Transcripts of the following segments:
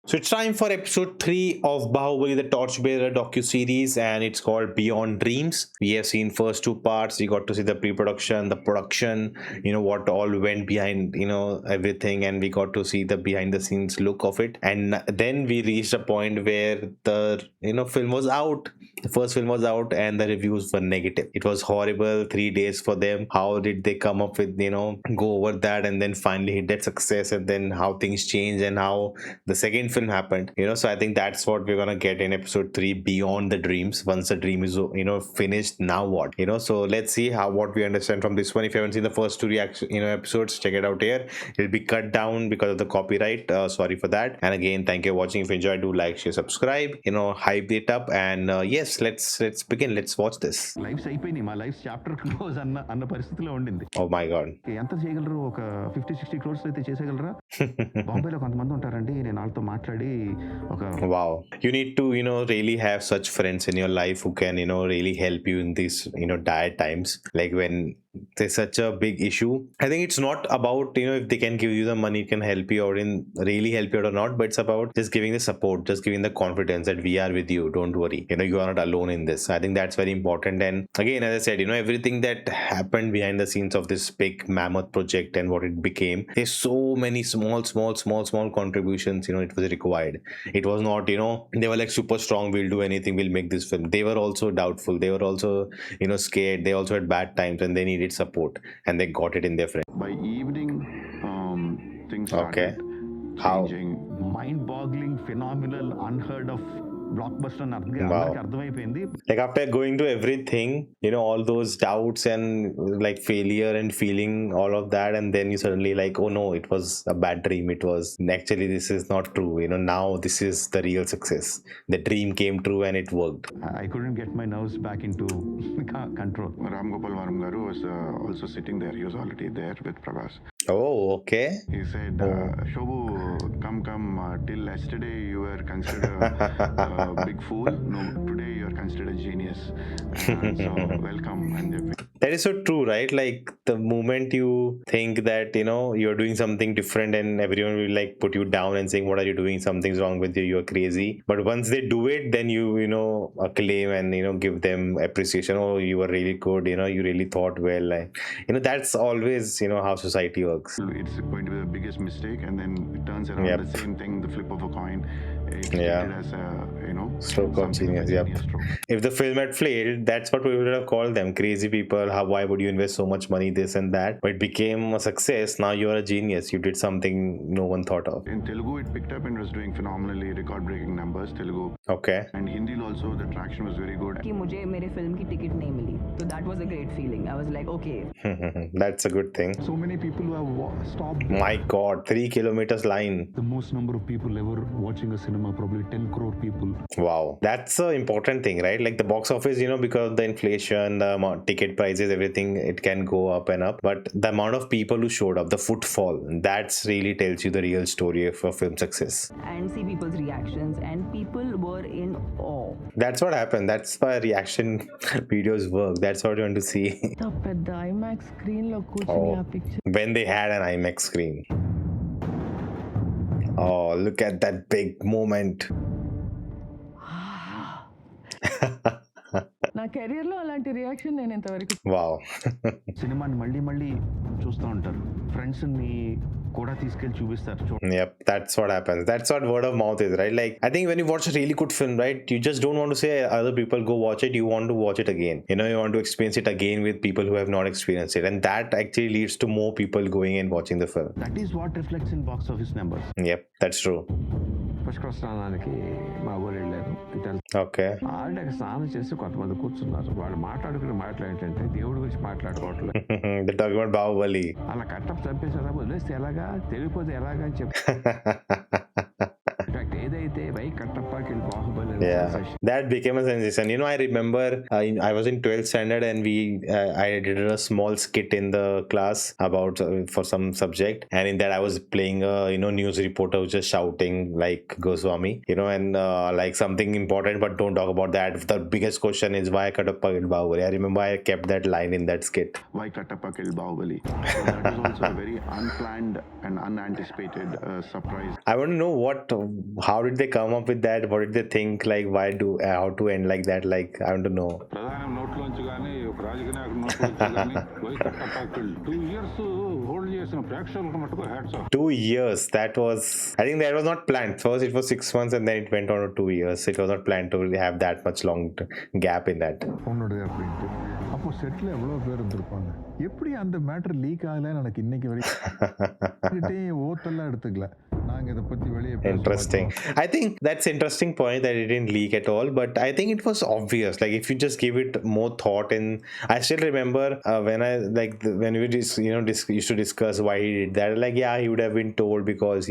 So it's time for episode 3 of Bahubali, the Torchbearer docu-series, and it's called Beyond Dreams. We have seen first two parts. We got to see the pre-production, the production, what all went behind, everything, and we got to see the behind-the-scenes look of it. And then we reached a point where the film was out. The first film was out, and the reviews were negative. It was horrible. 3 days for them. How did they come up with go over that, and then finally hit that success, and then how things change, and how the second film happened. So I think that's what we're gonna get in episode 3, Beyond the Dreams. Once the dream is finished, now what? So let's see what we understand from this one. If you haven't seen the first two reaction episodes, check it out here. It'll be cut down because of the copyright. Sorry for that. And again, thank you for watching. If you enjoyed, do like, share, subscribe, hype it up. And yes, let's begin. Let's watch this. Lives అయిపోయినాయి, మా life chapter close అన్న పరిస్థితిలో ఉండింది. Oh my god. ఎంత చేయగలరు? ఒక 50-60 crores అయితే చేసేయగలరా? బాంబేలో కొంతమంది ఉంటారండి, నేను వాళ్ళతో మాట్లాడి ఒక wow, you need to really have such friends in your life who can really help you in these dire times, like when there's such a big issue. I think it's not about if they can give you the money, can help you out, in really help you out or not, but it's about just giving the support, just giving the confidence that we are with you, don't worry, you are not alone in this. I think that's very important. And again, as I said, everything that happened behind the scenes of this big mammoth project and what it became, there's so many small contributions it was required. It was not they were like super strong, we'll do anything, we'll make this film. They were also doubtful, they were also scared, they also had bad times, and they needed support, and they got it in their friend. by evening things started Okay. How? changing. Mind boggling, phenomenal, unheard of blockbuster అని Wow. అందరికీ అర్థమైపోయింది. Like after going to everything, all those doubts and like failure and feeling all of that, and then you suddenly like, oh no, it was a bad dream, it was actually, this is not true. Now this is the real success. The dream came true and it worked. I couldn't get my nerves back into control. Ram Gopal Varma garu was also sitting there. He was already there with Prabhas. Oh, okay. He said, Shobu, come, till yesterday you were considered a big fool. No, today you are considered a genius. So welcome. And That is so true, right? Like the moment you think that you're doing something different, and everyone will like put you down and saying, what are you doing, something's wrong with you, you're crazy. But once they do it, then you acclaim and give them appreciation. Oh, you were really good, you really thought well. Like, that's always how society works. it's going to be the biggest mistake, and then it turns around. Yep. The same thing, the flip of a coin. It's Yeah. treated as a Stroke of something genius. a Yep. genius stroke. If the film had failed, that's what we would have called them, crazy people. Why would you invest so much money, this and that? But it became a success. Now you're a genius, you did something no one thought of. In Telugu, it picked up and was doing phenomenally, record-breaking numbers. Telugu Okay. and Hindi also, the traction was very good. कि मुझे मेरे film की ticket नहीं मिली, तो that was a great feeling. I was like, okay. That's a good thing. So many people who have stopped. My god, 3 kilometers line. The most number of people ever watching a cinema, probably 10 crore people. Wow, that's an important thing, right? Like the box office, because of the inflation, the amount, ticket prices, everything, it can go up and up. But the amount of people who showed up, the footfall, that's really tells you the real story of a film success. And see people's reactions, and people were in awe. That's what happened. That's why reaction videos work. That's what you want to see. పెద్ద IMAX screen లో కూర్చొని ఆ picture When they had an IMAX screen. Oh, look at that big moment. నా career లో అలాంటి reaction నేను ఇంతవరకు Wow. సినిమాని మళ్ళీ మళ్ళీ చూస్తూ ఉంటారు. ఫ్రెండ్స్ ని కూడా తీసుకెళ్లి చూపిస్తారు. Yep, that's what happens. That's what word of mouth is, right? Like, I think when you watch a really good film, right, you just don't want to say other people go watch it. You want to watch it again. You want to experience it again with people who have not experienced it. And that actually leads to more people going and watching the film. That is what reflects in box office numbers. Yep, that's true. పుష్కర స్నానానికి మా ఊరు వెళ్ళారు. Okay. Already స్నానం చేసి కొంతమంది కూర్చున్నారు. వాళ్ళు మాట్లాడుకుని మాట్లాడేంటంటే దేవుడి గురించి మాట్లాడుకోవట్లేదు. They're talking about Bãhubali. అలా కట్టప్ప చంపేసేదా, వదిలేస్తే ఎలాగా, తెలియపోతే ఎలాగా అని చెప్పి ఇన్ఫాక్ట్ ఏదైతే వై కట్టప్పకి Baahubali Yeah, sensation. that became a sensation. I remember I was in 12th standard and I did a small skit in the class about for some subject, and in that I was playing a news reporter who's just shouting like Goswami, and like something important, but don't talk about that. The biggest question is why Kattappa killed Bahubali. I remember I kept that line in that skit. Why Kattappa killed Bãhubali? So that was also a very unplanned and unanticipated surprise. I want to know how did they come up with that? What did they think? Like, how to end like that? Like, I want to know. ప్రధాని నోట్లోంచి కానీ ఒక రాజకీయ నాయకుడి నోట్లోంచి కానీ why Kattappa killed 2 years hold చేసిన ప్రేక్షకులకు మటుకు hats off 2 years. I think that was not planned. First, it was 6 months and then it went on to 2 years. It was not planned to have that much long gap in that. உன்னுடைய அப்படின்ட்டு அப்போ settle எவ்வளோ பேர் இருந்திருப்பாங்க எப்படி அந்த matter league ஆகலைன்னு எனக்கு இன்னைக்கு வரைக்கும் ஓத்தெல்லாம் எடுத்துக்கல நாங்கள் இதை பற்றி வெளியே Interesting. I think that's interesting point that it didn't leak at all, but I think it was obvious. Like if you just give it more thought, and I still remember when we used to discuss why he did that. Like he would have been told because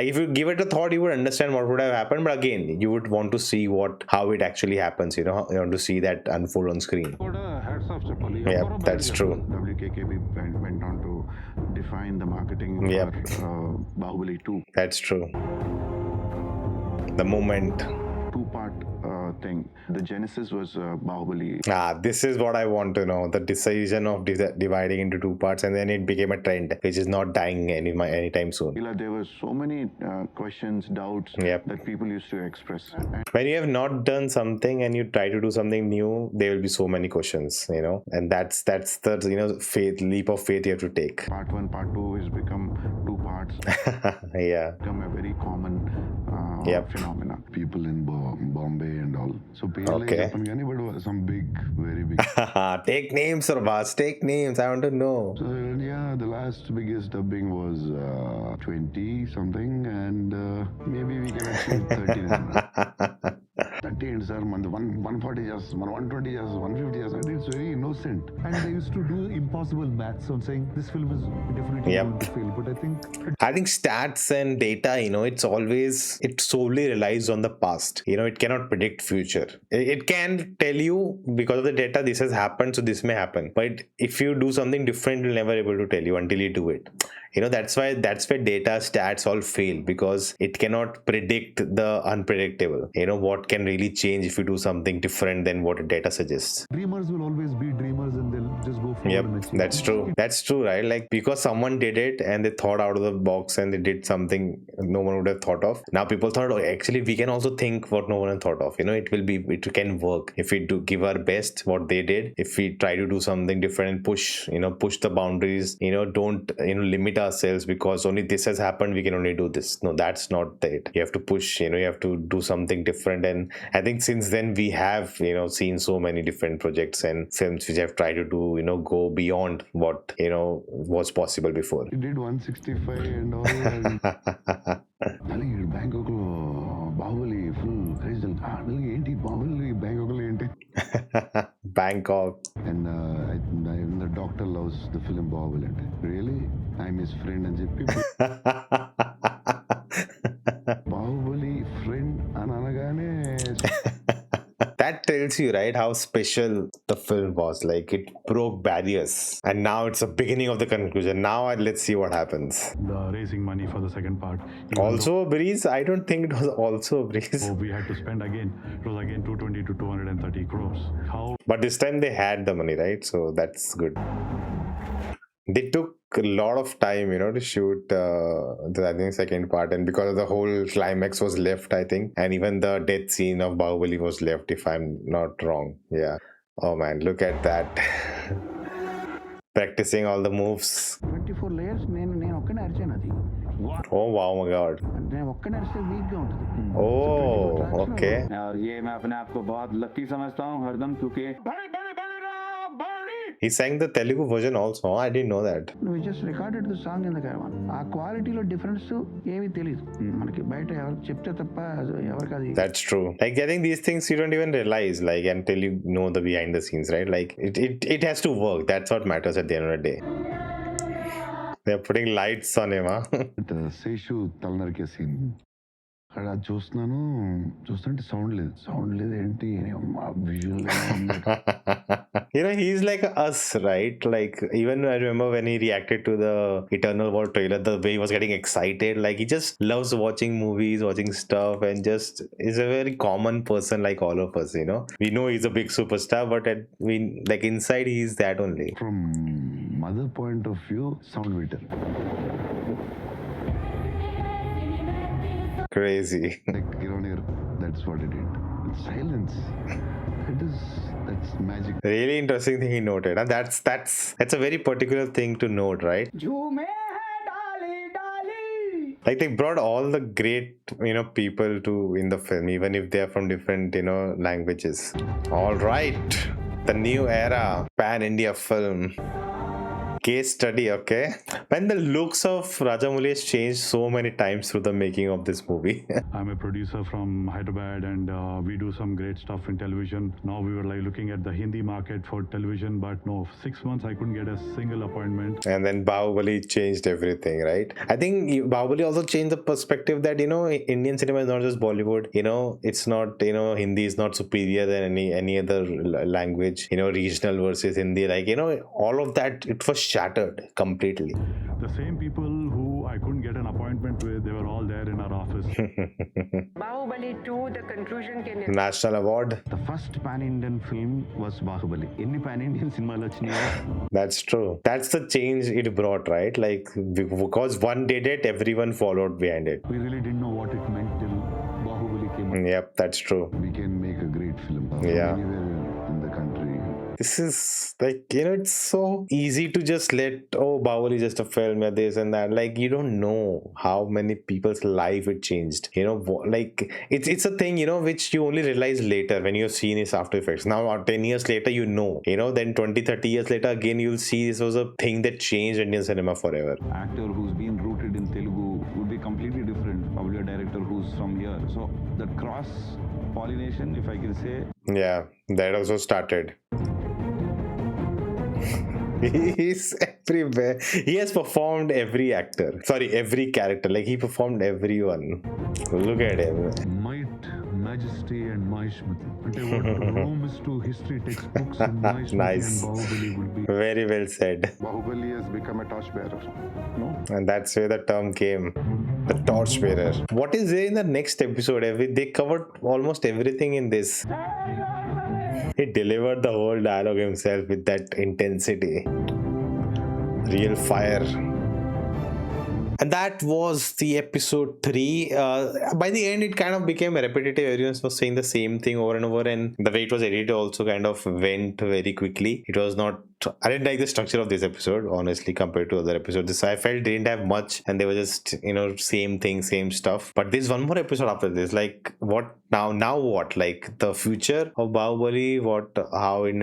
if you give it a thought, you would understand what would have happened. But again, you would want to see how it actually happens. You want to see that unfold on screen. కూడా hats off చెప్పాలి Yeah, that's true. WKKB went on to define the marketing Yep. for Baahubali 2. That's true. The moment. Two-part thing. The genesis was Baahubali. This is what I want to know. The decision of dividing into two parts, and then it became a trend, which is not dying anytime soon. There were so many questions, doubts Yep. that people used to express. When you have not done something and you try to do something new, there will be so many questions, and that's the leap of faith you have to take. Part 1, Part 2 has become 2 parts. Yeah. Become a very common Yep. phenomena. people in Bombay and all. So Okay. but some big, very big. Take names, Prabhas. Take names. I want to know. So yeah, the last biggest dubbing was 20 something, and maybe we can achieve 30. 30 and sir, 140 years, 120 years, 150 years. It's very innocent. And they used to do impossible maths on saying this film is definitely Yep. going to fail. But I think stats and data, it solely relies on the past. It cannot predict future. It can tell you because of the data this has happened, so this may happen. But if you do something different, you'll never able to tell you until you do it. That's why data stats all fail, because it cannot predict the unpredictable. What can really change if you do something different than what data suggests. dreamers will always be dreamers, and they'll just go forward. Yep, and achieve. that's true. That's true, right? Like because someone did it and they thought out of the box and they did something no one would have thought of. Now people thought, oh, actually we can also think what no one had thought of. It can work if we do give our best what they did. If we try to do something different and push the boundaries. Don't limit ourselves because only this has happened. We can only do this. No, that's not it. You have to push. You have to do something different. And I think since then we have seen so many different projects and films which have tried to do go beyond what was possible before. He did 165 and all. And Bangkok lo Bahubali full crazy. Enti Bahubali Bangkok lo enti. Bangkok. And the doctor loves the film Bahubali. Really? I'm his friend and people. Bahubali friend anagane. That tells you, right, how special the film was. Like it broke barriers, and now it's the beginning of the conclusion. Now let's see what happens. The raising money for the second part. Also a breeze? I don't think it was also a breeze. So we had to spend again. It was again 220 to 230 crores. How? But this time they had the money, right? So that's good. They took a lot of time, to shoot the second part, and because of the whole climax was left, I think, and even the death scene of Bahubali was left, if I'm not wrong. Yeah. Oh man, look at that. Practicing all the moves. 24 layers నేను ఒక్కనే అరిచాను అది. Oh wow, my god. నేను ఒక్కనే అరిస్తే వీక్గా ఉంటుంది. Oh, okay. और ये मैं अपने आप को बहुत लकी समझता हूँ हरदम, क्योंकि He sang the Telugu version also. I didn't know that. We just recorded the song in the caravan. ఆ క్వాలిటీలో డిఫరెన్స్ ఏమీ తెలియదు మనకి, బయట ఎవరికి చెప్తే తప్ప ఎవరికి అది. That's true. Like I think these things you don't even realize, like until you know the behind the scenes, right? Like it has to work. That's what matters at the end of the day. They're putting lights on him, huh? Seishu Talnarke scene. అక్కడ అది చూస్తుంటే sound లేదు ఏంటి visual he's like us, right? Like, even I remember when he reacted to the Eternal World trailer, the way he was getting excited. Like, he just loves watching movies, watching stuff, and just is a very common person like all of us. We know he's a big superstar, but like inside he's that only. From mother point of view sound better Crazy. like that's what it did. Silence, that's magic. Really interesting thing he noted. And that's a very particular thing to note, right? Like, they brought all the great people to in the film, even if they are from different languages. All right, the new era pan India film case study. Okay, when the looks of Rajamouli has changed so many times through the making of this movie. I'm a producer from Hyderabad, and we do some great stuff in television. Now we were like looking at the Hindi market for television, but no, 6 months I couldn't get a single appointment. And then Bahubali changed everything, right? I think Bahubali also changed the perspective that Indian cinema is not just Bollywood. It's not Hindi is not superior than any other language. Regional versus Hindi, like all of that, it was shattered completely. The same people who I couldn't get an appointment with, they were all there in our office. Bahubali 2, the conclusion can National award. The first pan-Indian film was Baahubali. ఎన్ని pan-Indian సినిమాలు వచ్చినాయో. That's true. That's the change it brought, right? Like, because one did it, everyone followed behind it. We really didn't know what it meant till Bahubali came out. Yep, that's true. We can make a great film from Yeah. anywhere in the country. This is like, it's so easy to just Bahubali is just a film or this and that. Like, you don't know how many people's life it changed. Like, it's a thing, which you only realize later when you've seen its after effects. Now, 10 years later, then 20, 30 years later, again, you'll see this was a thing that changed Indian cinema forever. Actor who's been rooted in Telugu would be completely different. Probably a director who's from here. So that cross pollination, if I can say, Yeah, that also started. He's everywhere. He has performed every character. Like, he performed everyone. Look at him. Might, majesty, and Mahishmati. అంటే what Rome is to history textbooks, and Mahishmati Nice. and Bahubali would be. Very well said. Bahubali has become a torchbearer. No? And that's where the term came. The torchbearer. What is there in the next episode? They covered almost everything in this. He delivered the whole dialogue himself with that intensity. Real fire. And that was the episode 3. By the end, it kind of became repetitive. Everyone was saying the same thing over and over, and the way it was edited also kind of went very quickly. It was not. I didn't like the structure of this episode, honestly, compared to other episodes. I felt they didn't have much, and they were just same thing, same stuff. But there's one more episode after this. Like, what now? Now what? Like, the future of Bahubali. How in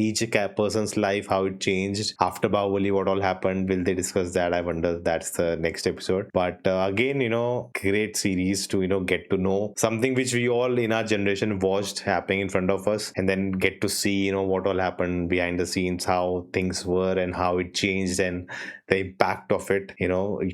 each person's life, how it changed after Bahubali. What all happened? Will they discuss that? I wonder. That's the next episode. But again, great series to get to know something which we all in our generation watched happening in front of us, and then get to see what all happened behind the scenes, how things were and how it changed, and the impact of it,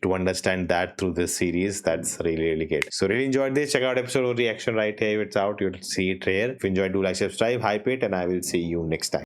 to understand that through this series. That's really, really great. So really enjoyed this. Check out episode reaction right here. If it's out, you'll see it here. If you enjoyed, do like, subscribe, hype it, and I will see you next time.